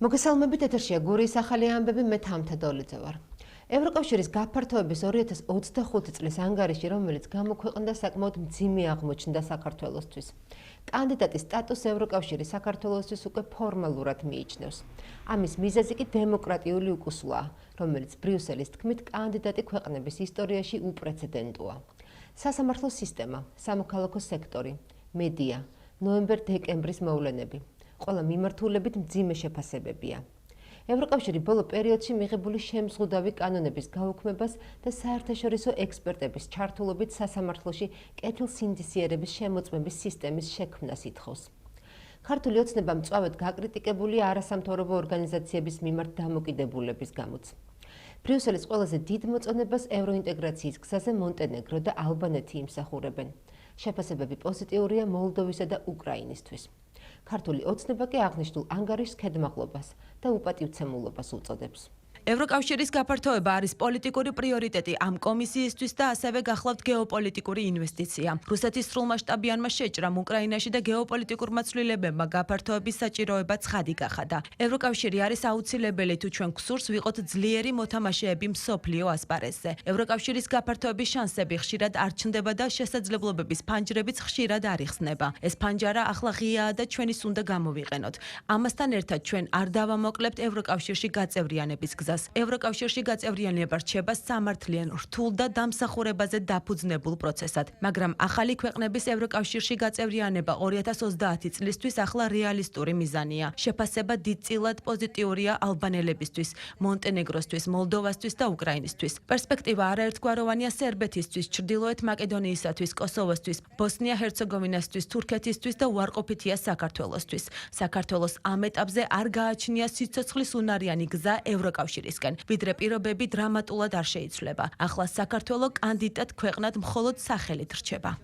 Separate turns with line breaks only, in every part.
მოგესალმებით, ეთერშია გურიის ახალი ამბები, მე თამთა დოლიძე ვარ. ევროკავშირის გაფართოების 2025 წლის ანგარიში, რომელიც გამოქვეყნდა, საკმაოდ მძიმე აღმოჩნდა საქართველოსთვის. კანდიდატის სტატუსს ევროკავშირი საქართველოსთვის უკვე ფორმალურად მიიჩნევს. ამის მიზეზი კი დემოკრატიული უკუსლაა, რომელიც ბრიუსელის თქმით კანდიდატი ქვეყნების ისტორიაში უპრეცედენტოა. სასამართლო სისტემა, სამოქალაქო სექტორი, მედია, ნოემბერ-დეკემბრის მოვლენები. ყველა მიმართულებით მძიმე შეფასებებია. ევროკავშირი ბოლო პერიოდში მიღებული შემზღუდავი კანონების გაუქმებას და საერთაშორისო ექსპერტების ჩართულობით სასამართლოში კეთილსინდისიერების შემოწმების სისტემის შექმნას ითხოვს. ქართული ოცნება მწვავედ გაკრიტიკებულია არასამთავრობო ორგანიზაციების მიმართ დამოკიდებულების გამოც. ბრიუსელის ყველაზე დიდ მოწონებას ევროინტეგრაციის გზაზე მონტენეგრო და ალბანეთი იმსახურებენ. შეფასებები პოზიტიურია მოლდოვისა და უკრაინისთვის. ქართული ოცნება კი აღნიშნულ ანგარიშს ქედმაღლობას და უპატივცემულობას უწოდებს.
ევროკავშირის გაფართოება არის პოლიტიკური პრიორიტეტი ამ კომისიისთვის და ასევე გახლავთ გეოპოლიტიკური ინვესტიცია. რუსეთის სრულმასშტაბიანმა შეჭრამ უკრაინაში და გეოპოლიტიკურმა ცვლილებებმა გაფართოების საჭიროება ცხადი გახადა. ევროკავშირი არის აუცილებელი თუ ჩვენ გსურს ვიყოთ ძლიერი მოთამაშეები მსოფლიო ასპარეზზე. ევროკავშირის გაფართოების შანსები ხშირად არ ჩნდება და შესაძლებლობების ფანჯრებიც ხშირად არ იხსნება. ეს ფანჯარა ახლა ღიაა და ჩვენის უნდა გამოვიყენოთ. ამასთან ერთად ჩვენ არ დავამოკლებთ ევროკავშირში გაწევრიანების გზას. ევროკავშირში გაწევრიანება რჩება სამართლიან, რთულ და დამსახურებაზე დაფუძნებულ პროცესად, მაგრამ ახალი ქვეყნების ევროკავშირში გაწევრიანება 2030 წლისთვის ახლა რეალისტური მიზანია. შეფასება დიდწილად პოზიტიურია ალბანელებისთვის, მონტენეგროსთვის, მოლდოვასთვის და უკრაინისთვის. პერსპექტივა არაერთგვაროვანია სერბეთისთვის, ჩრდილოეთ მაკედონიისათვის, კოსოვოსთვის, ბოსნია-ჰერცეგოვინასთვის, თურქეთისთვის და უარყოფითია საქართველოსთვის. საქართველოს ამ ეტაპზე არ გააჩნია სიცოცხლის უნარიანი გზა ევროკავშირში. ვიდრე პირობები დრამატულად არ შეიცვლება. ახლა საქართველოს კანდიდატ ქვეყნად მხოლოდ სახელით რჩება.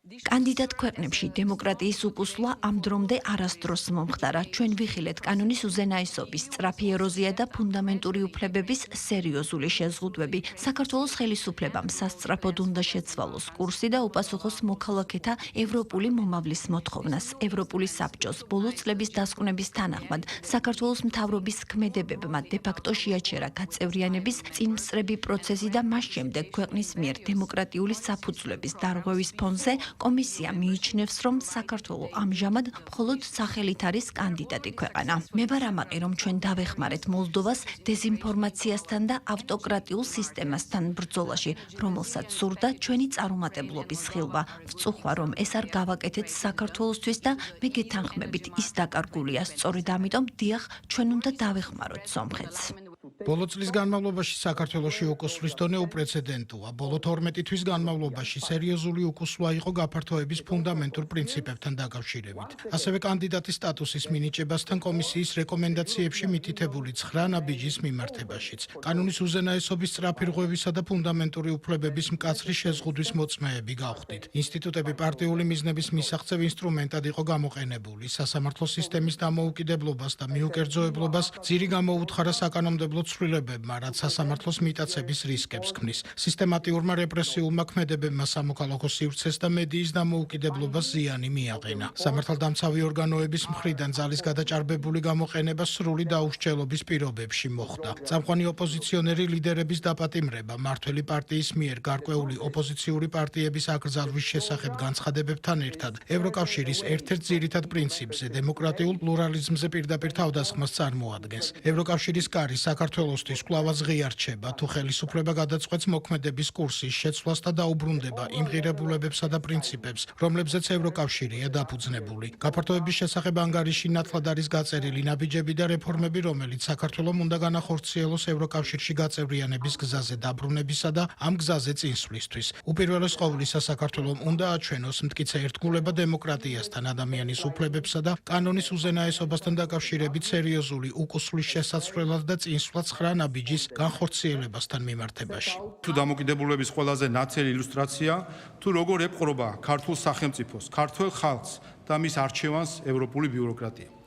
კანდიდატ ქვეყნებში დემოკრატიის უკუსლა ამ დრომდე არასდროს მომხდარა. ჩვენ ვიხილეთ კანონის უზენაესობის, სწრაფი ეროზია და ფუნდამენტური უფლებების სერიოზული შეზღუდვები. საქართველოს ხელისუფლებამ სასწრაფოდ უნდა შეცვალოს კურსი და უპასუხოს მოქალაქეთა ევროპული მომავლის მოთხოვნას. ევროპული საბჭოს ბოლო წლების დასკვნების თანახმად საქართველოს მთავრობის ქმედებებმა დე-ფაქტო შეაჩერა გაწევრიანების წინმსწრები პროცესი და მას შემდეგ ქვეყნის მიერ დემოკრატიული საფუძვლების დარღვევის ფონზე კომისია მიიჩნევს, რომ საქართველო ამჟამად მხოლოდ სახელით არის კანდიდატი ქვეყანა. მე ვარ ამაყი, რომ ჩვენ დავეხმარეთ მოლდოვას დეზინფორმაციასთან და ავტოკრატიულ სისტემასთან ბრძოლაში, რომელსაც სურდა ჩვენი წარუმატებლობის ხილვა. ვწუხვა, რომ ეს არ გავაკეთეთ საქართველოსთვის და მე გეთანხმებით, ის დაკარგულია. სწორედ ამიტომ დიახ, ჩვენ უნდა დავეხმაროთ სომხეთს.
ბოლო წლის განმავლობაში საქართველოში უკუსლის დონე უპრეცედენტოა. ბოლო 12 თვის განმავლობაში სერიოზული უკუსლა იყო გაფართოების ფუნდამენტურ პრინციპებთან დაკავშირებით. ასევე კანდიდატის სტატუსის მინიჭებასთან კომისიის რეკომენდაციებში მითითებული 9 ნაბიჯის მიმართებაშიც. კანონის უზენაესობის სწრაფი რღვევისა და ფუნდამენტური უფლებების მკაცრი შეზღუდვის მოწმეები გავხდით. ინსტიტუტები პარტიული მიზნების მისაღწევ ინსტრუმენტად იყო გამოყენებული. სასამართლო სისტემის დამოუკიდებლობას და მიუკერძოებლობას ძირი გამოუთხარა საკანონმდებლო ცვლილებებმა, რაც სასამართლოს მიტაცების რისკებს ქმნის. სისტემატიურმა რეპრესიულმა ქმედებებმა სამოქალაქო სივრცეს და მედიის დამოუკიდებლობას ზიანი მიაყენა. სამართალდამცავი ორგანოების მხრიდან ძალის გადაჭარბებული გამოყენება სრული დაუსჯელობის პირობებში მოხდა. წამყვანი ოპოზიციონერი ლიდერების დაპატიმრება, მმართველი პარტიის მიერ გარკვეული ოპოზიციური პარტიების აკრძალვის შესახებ განცხადებებთან ერთად ევროკავშირის ერთ-ერთ ძირითად პრინციპზე, დემოკრატიულ პლურალიზმზე პირდაპირ თავდასხმას წარმოადგენს. ევროკავშირის კარი საქართველოსთვის კვლავ აღიარჩება, თუ ხელისუფლება გადაწყვეტს მოქმედების კურსის შეცვლას და დაუბრუნდება იმ ღირებულებებსა და პრინციპებს, რომლებზეც ევროკავშირია დაფუძნებული. გაფართოების შესახებ ანგარიში ნათლად არის გაწერილი ნაბიჯები და რეფორმები, რომელიც საქართველომ უნდა განახორციელოს ევროკავშირში გაწევრიანების გზაზე დაბრუნებისა და ამ გზაზე წინსვლისთვის. უპირველეს ყოვლისა საქართველომ უნდა აჩვენოს მტკიცე ერთგულება დემოკრატიასთან, ადამიანის უფლებებსა და კანონის უზენაესობასთან დაკავშირებით სერიოზული უკუსლის შესაცვლელად და წინსვლა 9 ნაბიჯის განხორციელებასთან მიმართებაში.
თუ დამოკიდებულების ყველაზე ნათელი ილუსტრაცია, თუ როგორ ეპყრობა ქართულ სახელმწიფოს, ქართველ ხალხს და მის არჩევანს ევროპული ბიუროკრატია.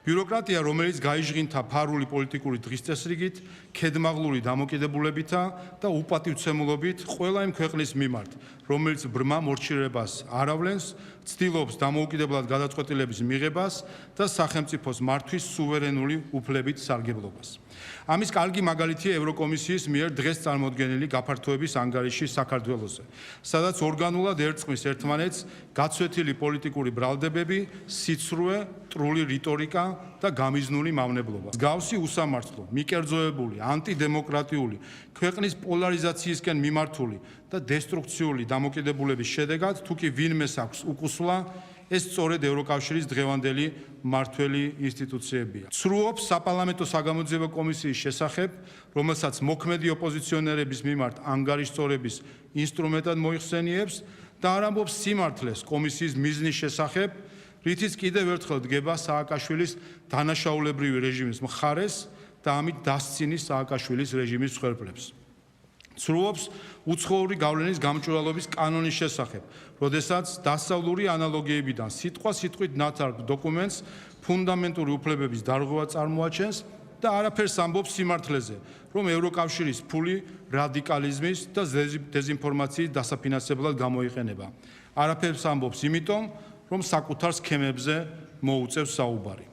ბიუროკრატია, რომელიც გაიჟღინთა ფარული პოლიტიკური დღისწესრიგით, ქედმაღლური დამოკიდებულებითა და უპატივცემულობით ყველა იმ ქვეყნის მიმართ, რომელიც ბრმა მორჩილებას არ ავლენს, ცდილობს დამოუკიდებლად გადაწყვეტილების მიღებას და სახელმწიფოს მართვის სუვერენული უფლებით სარგებლობას. ამის კარგი მაგალითია ევროკომისიის მიერ დღეს წარმოდგენილი გაფართოების ანგარიში საქართველოზე, სადაც ორგანულად ერწყმის ერთმანეთს გაცვეთილი პოლიტიკური ბრალდებები, სიცრუე, ტრული რიტორიკა და გამიზნული მავნებლობა. მსგავსი უსამართლო, მიკერძოებული, ანტიდემოკრატიული, ქვეყნის პოლარიზაციისკენ მიმართული და დესტრუქციული დამოკიდებულების შედეგად, თუ კი ვინმეს აქვს უკუსვლა, ეს სწორედ ევროკავშირის დღევანდელი მმართველი ინსტიტუციებია. ცრუობს საპარლამენტო საგამოძიებო კომისიის შესახებ, რომელსაც მოქმედი ოპოზიციონერების მიმართ ანგარიშწორების ინსტრუმენტად მოიხსენიებს და არ ამბობს სიმართლეს კომისიის მიზნის შესახებ, რითიც კიდევ ერთხელ დგება სააკაშვილის დანაშაულებრივი რეჟიმის მხარეს და ამით დასცინის სააკაშვილის რეჟიმის მსხვერპლებს. ცრუობს უცხოური გავლენის გამჭვირვალობის კანონის შესახებ, როდესაც დასავლური ანალოგიებიდან სიტყვით ნათარგ დოკუმენტს ფუნდამენტური უფლებების დარღვევა წარმოაჩენს და არაფერს ამბობს სიმართლეზე, რომ ევროკავშირის ფული რადიკალიზმის და დეზინფორმაციის დასაფინანსებლად გამოიყენება. არაფერს ამბობს იმიტომ, რომ საკუთარ სქემებზე მოუწევს საუბარი.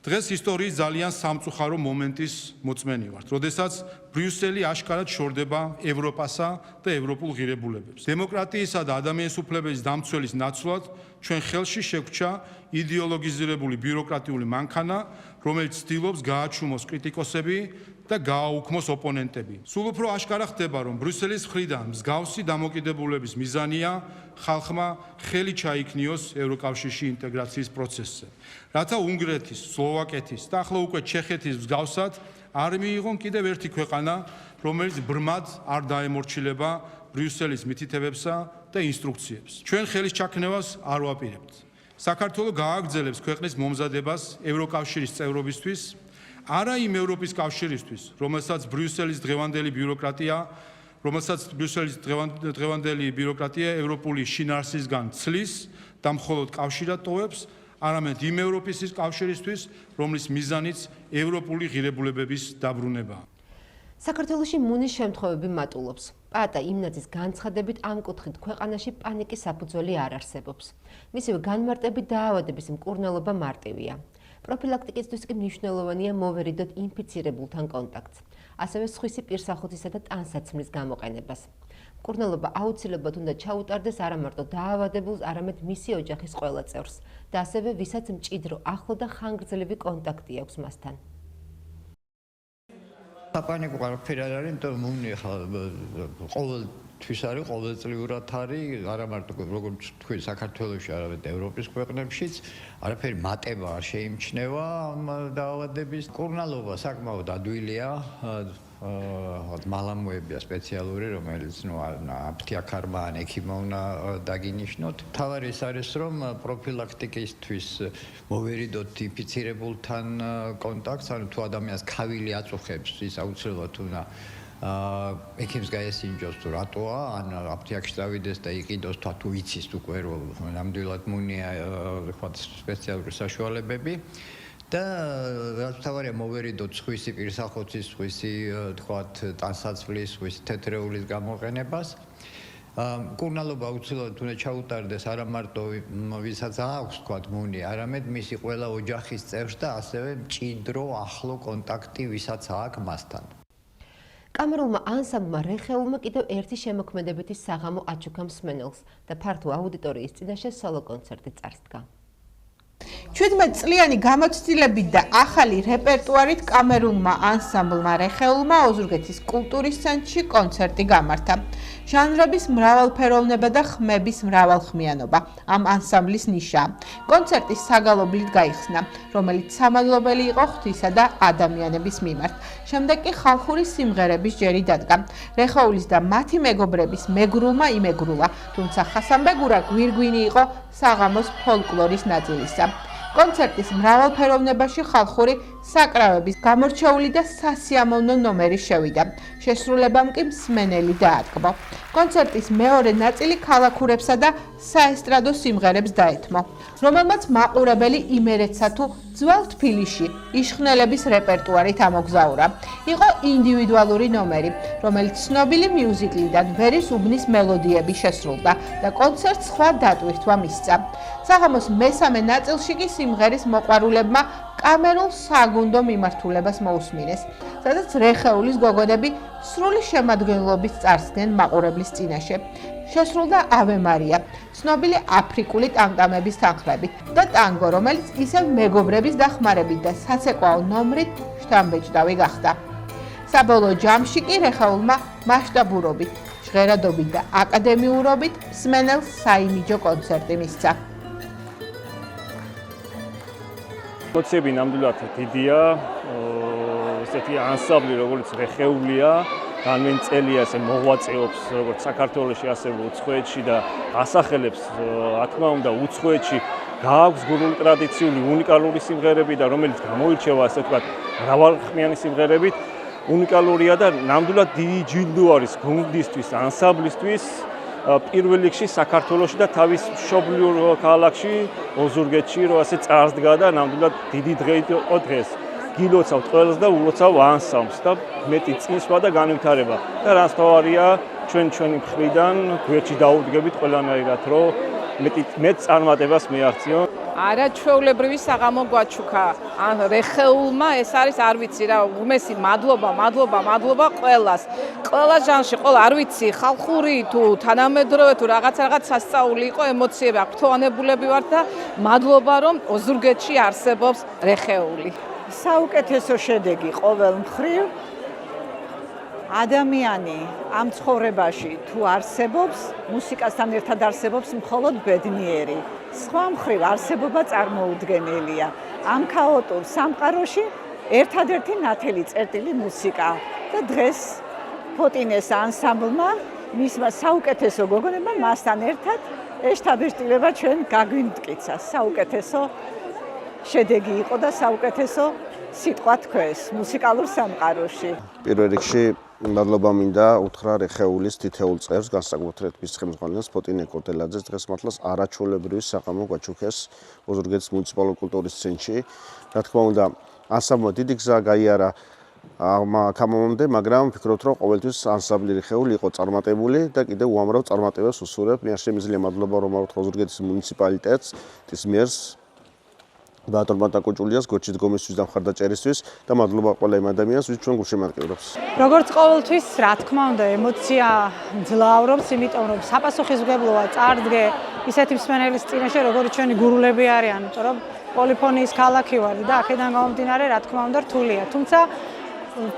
დღეს ისტორიის ძალიან სამწუხარო მომენტის მოწმენი ვართ, როდესაც ბრიუსელი აშკარად შორდება ევროპასა და ევროპულ ღირებულებებს. დემოკრატიისა და ადამიანის უფლებების დამცველის ნაცვლად ჩვენ ხელში შეგვჭა იდეოლოგიზირებული ბიუროკრატიული მანქანა, რომელიც ცდილობს გააჩუმოს კრიტიკოსები და გააუქმოს ოპონენტები. სულ უფრო აშკარა ხდება, რომ ბრიუსელის მხრიდან მსგავსი დამოკიდებულების მიზანია ხალხმა ხელი ჩაიქნიოს ევროკავშირში ინტეგრაციის პროცესზე. რათა უნგრეთის, სლოვაკეთის და ახლა უკვე ჩეხეთის მსგავსად არ მიიღონ კიდევ ერთი ქვეყანა, რომელიც ბრმად არ დაემორჩილება ბრიუსელის მითითებებსა და ინსტრუქციებს. ჩვენ ხელის ჩაქნევას არ ვაპირებთ. საქართველო გააგრძელებს ქვეყნის მომზადებას ევროკავშირის წევრობისთვის, არა იმ ევროპის კავშირისთვის, რომელსაც ბრიუსელის დღევანდელი ბიუროკრატია ევროპული შინაარსისგან ცლის და მხოლოდ კავშირად ტოვებს, არამედ იმ ევროპის კავშირისთვის, რომლის მიზანიც ევროპული ღირებულებების დაბრუნებაა.
საქართველოში მუნის შემთხვევები მატულობს. პაატა იმნაძის განცხადებით ამ კუთხით ქვეყანაში პანიკის საფუძველი არ არსებობს. მისივე განმარტებით დაავადების მკურნალობა მარტივია. პროფილაქტიკისთვის კი მნიშვნელოვანია მოვერიდოთ ინფიცირებულთან კონტაქტს, ასევე სხვისი პირსახუთისა და ტანსაცმლის გამოყენებას. მკურნალობა აუცილებლად უნდა ჩაუტარდეს არა მარტო დაავადებულს, არამედ მისი ოჯახის ყველა წევრს და ასევე ვისაც მჭიდრო, ახლო და ხანგრძლივი კონტაქტი აქვს მასთან.
საპანიკო ყველაფერი არ არის, იმიტომ რომ მუნი ყოველთვის არის, ყოველწლიურად არის, არა მარტო როგორც თქვი საქართველოში, არამედ ევროპის ქვეყნებშიც, არაფერი მატება არ შეიმჩნევა ამ დაავადების. მკურნალობა საკმაოდ ადვილია. მალამოებია სპეციალური, რომელიც აფთიაქარმა ან ექიმმა უნდა დაგინიშნოთ. თავარი ის არის, რომ პროფილაქტიკისთვის მოვერიდოთ ინფიცირებულთან კონტაქტს, ანუ თუ ადამიანს ქავილი აწუხებს, ის აუცილებლად უნდა ექიმს გაესინჯოს თუ რატოა, ან აფთიაქში წავიდეს და იყიდოს თუ იცის უკვე რომ ნამდვილად მუნია სპეციალური საშუალებები. და რაც თავარია მოვერიდოთ სხვისი პირსახოცის, სხვისი თქვათ ტანსაცმლის, სხვისი თეთრეულის გამოყენებას. მკურნალობა აუცილებლად უნდა ჩაუტარდეს არა მარტო ვისაც აქვს თქვათ მუნი, არამედ მისი ყველა ოჯახის წევრს და ასევე მჭიდრო ახლო კონტაქტი ვისაც აქვს მასთან.
კამერულმა ანსამბლმა რეხეულმა კიდევ ერთი შემოქმედებითი საღამო აჩუქა მსმენელს და ფართო აუდიტორიის წინაშე სოლო კონცერტი წარსდგა.
17 წლიანი გამოცდილებით და ახალი რეპერტუარით კამერულმა ანსამბლმა რეხეულმა ოზურგეთის კულტურის ცენტრში კონცერტი გამართა. ჟანრების მრავალფეროვნება და ხმების მრავალხმიანობა ამ ანსამბლის ნიშაა. კონცერტი საგალობლით გაიხსნა, რომელიც სამადლობელი იყო ღვთისა და ადამიანების მიმართ. შემდეგ კი ხალხური სიმღერების ჯერი დადგა. რეხეულის და მათი მეგობრების მეგრულმა იმეგრულა, თუმცა ხასანბეგურა გვირგვინი იყო საღამოს ფოლკლორის ნაწილისა. კონცერტის მრავალფეროვნებაში ხალხური საკრავების გამორჩეული და სასიამოვნო ნომერი შევიდა. შესრულებამ კი მსმენელი დაატკბო. კონცერტის მეორე ნაწილი ქალაქურებსა და საესტრადო სიმღერებს დაეთმო, რომელმაც მაყურებელი იმერეთსა თუ ძველ თბილისში იშხნელების რეპერტუარით ამოგზაურა. იყო ინდივიდუალური ნომერი, რომელიც ცნობილი მიუზიკლიდან ვერის უბნის მელოდიები შესრულდა და კონცერტს სხვა დატვირთვა მისცა. საღამოს მესამე ნაწილში კი სიმღერის მოყვარულებმა კამერულ საგუნდო მიმართულებას მოусმინეს, სადაც რეხეულის გოგონები სრული შემადგენლობით წარსდნენ მაყურებლის წინაშე. შესრულდა ავე მარია, ცნობილი აფრიკული ტამტამების თანხლებით და ტანგო, რომელიც ისევ მეგობრების დახმარებით და საცეკვაო ნომრით შთამბეჭდავი გახდა. საბოლოო ჯამში კი რეხეულმა მასშტაბურობით, ჟღერადობით და აკადემიურობით მსმენელს საიმიჯო კონცერტი მისცა.
ემოციები ნამდვილად დიდია, ესეთი ანსამბლი როგორც რეხეულია, განმენწელია, ესე მოღვაწეობს როგორც საქართველოში, ასევე უცხოეთში და ასახელებს, რა თქმა უნდა, უცხოეთში გააქვს გურული ტრადიციული უნიკალური სიმღერები და რომელიც გამოირჩევა, ასე ვთქვათ, მრავალხმიანი სიმღერებით, უნიკალურია და ნამდვილად დიდი ჯილდო არის გუნდისთვის, ანსამბლისთვის. პირველ რიგში საქართველოში და თავის მშობლიურ ქალაქში, ოზურგეთში, რომ ასე წარსდგა და ნამდვილად დიდი დღე იყო დღეს. გილოცავთ ყველას და ულოცავ ანსამბლს და მეტი წინსვლა და განვითარება. და რაც თავარია, ჩვენი მხრიდან გვერდში დაუდგებით ყველანაირად, რომ მეტ წარმატებას მიაღწიონ.
არაჩვეულებრივი საღამო გვაჩუქა. ან რეხეულმა ეს არის, არ ვიცი რა, უმესი მადლობა ყველას. ყველა ჟანრში, ყველა არ ვიცი, ხალხური თუ თანამედროვე თუ რაღაც სასწაული იყო, ემოციები აქტუანებულები ვართ და მადლობა რომ ოზურგეთში არსებობს რეხეული.
საუკეთესო შედეგი ყოველ მხრივ. ადამიანი ამ ცხოვრებაში თუ არსებობს, მუსიკასთან ერთად არსებობს მხოლოდ ბედნიერი. სხვა მხრივ არსებობა წარმოუდგენელია. ამ ქაოტურ სამყაროში ერთადერთი ნათელი წერტილი მუსიკა და დღეს ფოტინეს ანსამბლმა მისმა საუკეთესო გოგონებმა მასთან ერთად ეშთაბეჭდილება ჩვენ გაგვიმტკიცა. საუკეთესო შედეგი იყო და საუკეთესო სიტყვა თქვეს მუსიკალურ სამყაროში.
პირველ რიგში მადლობა მინდა უთხრა რეხეულის თითოეულ წევრს, განსაკუთრებით მის ხელმძღვანელს პოტინე კორტელაძეს, დღეს მართლაც არაჩვეულებრივი საღამო გვაჩუქეს ოზურგეთის მუნიციპალურ კულტურის ცენტრში. რა თქმა უნდა, ანსამბლმა დიდი გზა გაიარა გამომამდე, მაგრამ ვფიქრობთ, რომ ყოველთვის ანსამბლი რეხეული იყო წარმატებული და კიდევ უამრავ წარმატებას უსურვებ. მე არ შემიძლია მადლობა რომ ავთქვა ოზურგეთის მუნიციპალიტეტს, ის მერს ბატონ მატაკოჭულიას გორჩის დგომისთვის და მხარდაჭერისთვის და მადლობა ყველა იმ ადამიანს, ვინც ჩვენ გულშემატკივრებს.
როგორც ყოველთვის, რა თქმა უნდა, ემოცია ძლავრობს, იმიტომ რომ საპასუხისმგებლოა წარდგე ისეთი მსმენელის წინაშე, როგორც ჩვენი გურულები არიან, იმიტომ რომ პოლიფონიის ქალაქი ვარ და აქედან გამომდინარე, რა თქმა უნდა, რთულია. თუმცა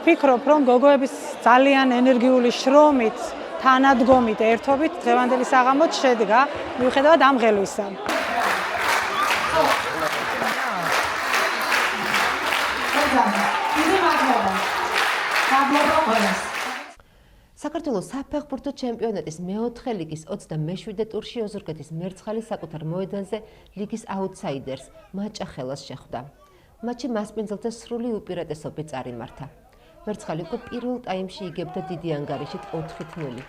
ვფიქრობ, რომ გოგოების ძალიან ენერგიული შრომით, თანადგომით, ერთობით დღევანდელი საღამოც შედგა, მიუხედავად ამ ღელვისა.
საქართველოს საფეხბურთო ჩემპიონატის მეოთხე ლიგის 27 ტურში ოზურგეთის მერცხალი საკუთარ მოედანზე ლიგის აუთსაიდერს მაჭახელას შეხვდა. მატჩი მასპინძელთა სრული უპირატესობით წარიმართა. მერცხალი უკვე პირველ ტაიმში იგებდა დიდი ანგარიშით 4-0.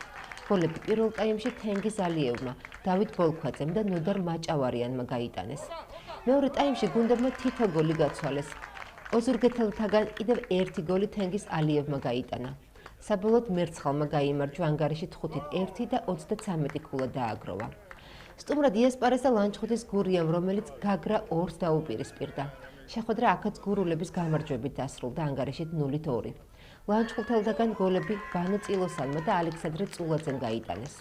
გოლები პირველ ტაიმში თენგიზ ალიევმა, დავით ბოლქვაძემ და ნოდარ მაჭავარიანმა გაიტანეს. მეორე ტაიმში გუნდებმა თითო გოლი გაცვალეს. ოზურგეთელთაგან კიდევ ერთი გოლი თენგიზ ალიევმა გაიტანა. საბოლოოდ მერცხალმა გაიმარჯვა ანგარიშით 5-1 და 33 ქულა დააგროვა. სტუმრად იასპარეზა ლანჩხუთის გურიამ, რომელიც გაგრა 2-ს დაუპირისპირდა. შეხვედრა აქაც გურულების გამარჯვებით დასრულდა ანგარიშით 0-2. ლანჩხუთელთაგან გოლები ბანო წილოსანმა და ალექსანდრე წულაძემ გაიტანეს.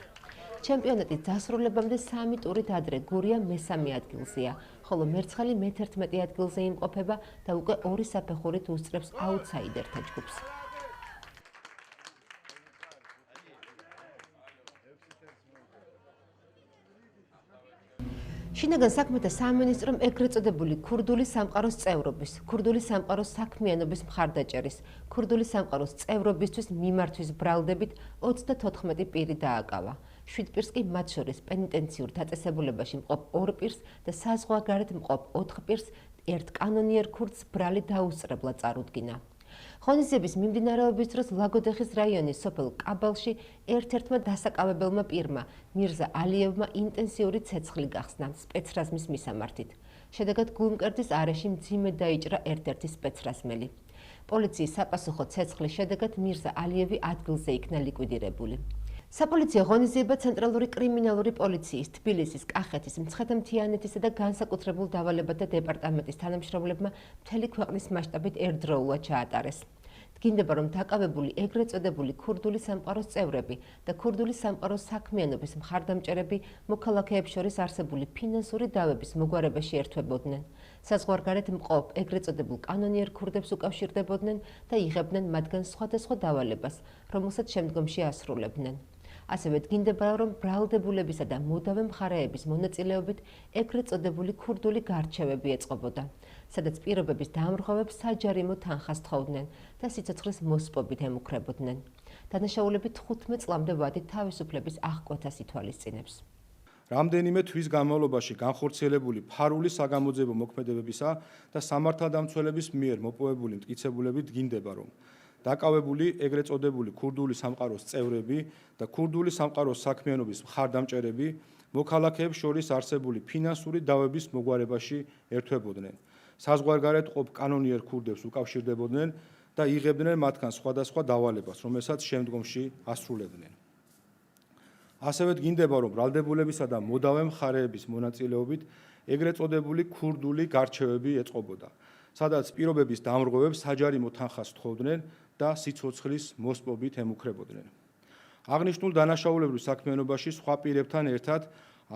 ჩემპიონატის დასრულებამდე 3 ტურით ადრე გურია მესამე ადგილზეა, ხოლო მერცხალი მე-11 ადგილზე იმყოფება და უკვე 2 საფეხურით უსწრებს აუთსაიდერთა ჯგუფს. შინაგან საქმეთა სამინისტრომ ეგრეთ წოდებული ქურდული სამყაროს წევრობის, ქურდული სამყაროს საქმიანობის მხარდაჭერის, ქურდული სამყაროს წევრობისთვის მიმართვის ბრალდებით 34 პირი დააკავა. 7 პირს კი მათ შორის პენიტენციურ დაწესებულებაში მყოფ 2 პირს და საზღვარგარეთ მყოფ 4 პირს ერთ კანონიერ ქურდს ბრალი დაუსწრებლად წარუდგინა. ღონისძიების მიმდინარეობის დროს ლაგოდეხის რაიონის სოფელ კაბალში ერთ-ერთმა დასაკავებელმა პირმა მირზა ალიევმა ინტენსიური ცეცხლი გახსნა სპეცრაზმის მისამართით. შედეგად გულმკერდის არეში მძიმედ დაიჭრა ერთ-ერთი სპეცრაზმელი. პოლიციის საპასუხო ცეცხლის შედეგად მირზა ალიევი ადგილზე იქნა ლიკვიდირებული. საპოლიციო ღონისძიება ცენტრალური კრიმინალური პოლიციის, თბილისის, კახეთის, მცხეთა-მთიანეთისა და განსაკუთრებულ დავალებათა დეპარტამენტის თანამშრომლებმა მთელი ქვეყნის მასშტაბით ერთდროულად ჩაატარეს. დგინდება, რომ დაკავებული ეგრეთ წოდებული ქურდული სამყაროს წევრები და ქურდული სამყაროს საქმიანობის მხარდამჭერები მოქალაქეებს შორის არსებული ფინანსური დავების მოგვარებაში ერთვებოდნენ. საზღვარგარეთ მყოფ ეგრეთ წოდებულ კანონიერ ქურდებს უკავშირდებოდნენ და იღებდნენ მათგან სხვადასხვა დავალებას, რომელსაც შემდგომში ასრულებდნენ. ასევე დგინდება, რომ ბრალდებულებისა და მუდავე მხარეების მონაწილეობით ეგრეთ წოდებული ქურდული გარჩევები ეწყობოდა, სადაც პირობების დამრღვევებს საჯარიმო თანხას თხოვდნენ და სიცოცხლის მოსპობით ემუქრებოდნენ. დანაშაულები 15 წლამდე ვადით თავისუფლების აღკვეთას ითვალისწინებს.
რამდენიმე თვის განმავლობაში განხორციელებული ფარული საგამოძიებო მოქმედებებისა და სამართალდამცველების მიერ მოპოვებული მტკიცებულებით დგინდება, რომ დაკავებული ეგრეთ წოდებული ქურდული სამყაროს წევრები და ქურდული სამყაროს საქმიანობის მხარდამჭერები მოქალაქეებს შორის არსებული ფინანსური დავების მოგვარებაში ერთვებოდნენ. საზღვარგარეთ მყოფ კანონიერ ქურდებს უკავშირდებოდნენ და იღებდნენ მათგან სხვადასხვა დავალებას, რომელსაც შემდგომში ასრულებდნენ. ასევე დგინდება, რომ ბრალდებულებისა და მოდავე მხარეების მონაწილეობით ეგრეთ წოდებული ქურდული გარჩევები ეწყობოდა, სადაც პირობების დამრღვევებს საჯარიმო თანხას თხოვდნენ და სიცოცხლის მოსპობით ემუქრებოდნენ. აღნიშნულ დანაშაულებრივ საქმიანობაში სხვა პირებთან ერთად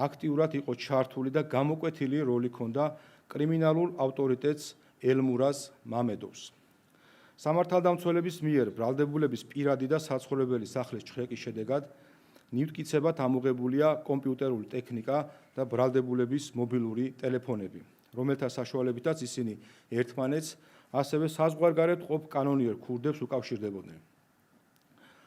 აქტიურად იყო ჩართული და გამოკვეთილი როლი ჰქონდა კრიმინალურ ავტორიტეტს ელმურაზ მამედოვს. სამართალდამცველების მიერ ბრალდებულების პირადი და საცხოვრებელი სახლის ჩხრეკის შედეგად ნივთკიცებად ამოღებულია კომპიუტერული ტექნიკა და ბრალდებულების მობილური ტელეფონები, რომელთა საშუალებითაც ისინი ერთმანეთს, ასევე საზღვარგარეთ მყოფ კანონიერ ქურდებს უკავშირდებოდნენ.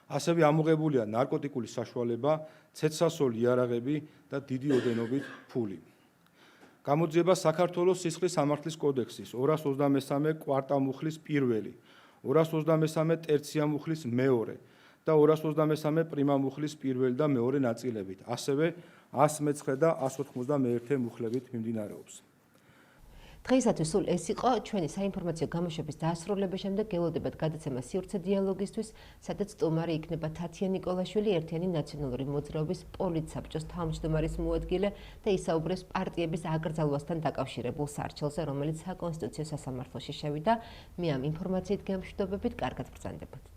ასევე ამოღებულია ნარკოტიკული საშუალება, ცეცხლსასროლი იარაღები და დიდი ოდენობით ფული. გამოძიება საქართველოს სისხლის სამართლის კოდექსის 223 კვარტალმუხლის პირველი, 223 ტერციამუხლის მეორე და 223 პრიმამუხლის პირველი და მეორე ნაწილებით, ასევე 119 და 191 მუხლებით მიმდინარეობს.
დღეისათვის სულ ეს იყო ჩვენი საინფორმაციო გამოშვების დასრულების შემდეგ გელოდებათ გადაცემა სივრცე დიალოგისთვის, სადაც სტუმარი იქნება თათია ნიკოლაშვილი, ერთიანი ნაციონალური მოძრაობის პოლიტსაბჭოს თავმჯდომარის მოადგილე და ისაუბრებს პარტიების აკრძალვასთან დაკავშირებულ სარჩელზე, რომელიც საკონსტიტუციო სასამართლოში შევიდა. მე ამ ინფორმაციით გემშვიდობებით, კარგად ბრძანდებოდით.